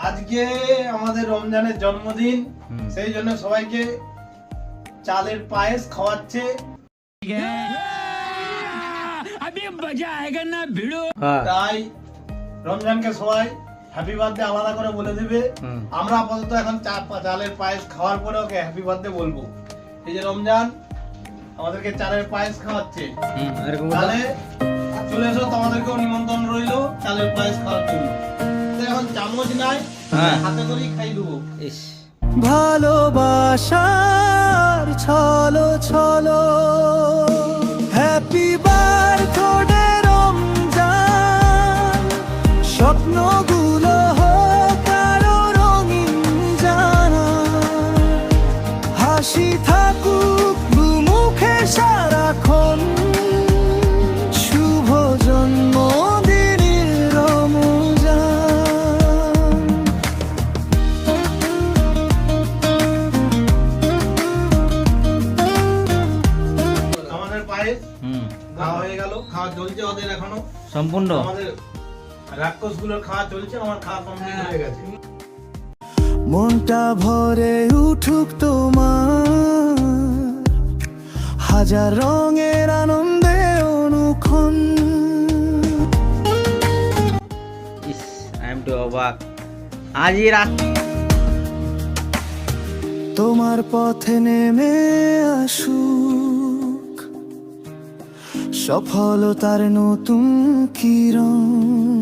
আজকে আমাদের রমজানের জন্মদিন, সেই জন্য সবাইকে চালের পায়েস খাওয়াচ্ছে। তাই রমজানকে সবাই হ্যাপি বার্থডে আলাদা করে বলে দিবে। আমরা আপাতত এখন চালের পায়েস খাওয়ার পরে ওকে হ্যাপি বার্থডে বলবো। এই যে রমজান আমাদেরকে চালের পায়েস খাওয়াচ্ছে, তাহলে চলে এসো, তোমাদেরকেও নিমন্ত্রণ রইলো চালের পায়েস খাওয়ার জন্য। এখন চামচ নাই, হাতে করেই খাই দেবো। ভালোবাসার ছলো ছলো হ্যাপি বার্থডে রমজান, স্বপ্নগুলো হোক আরো রঙিন জানা, হাসি থাকুক মুখে সারাক্ষণ, শুভ জন্মদিনের রমজান। আমাদের পায়েস খাওয়া হয়ে গেল, খাওয়া চলছে ওদের এখনো সম্পূর্ণ। আমাদের রাক্ষস গুলোর খাওয়া চলছে, আমার খাওয়া কমপ্লিট হয়ে গেছে। মনটা ভরে উঠুক তোমার হাজার রঙের আনন্দে অনুক্ষণ। আই এম টু অবাক। আজই রাত তোমার পথে নেমে আসুক সফলতার নতুন কিরণ।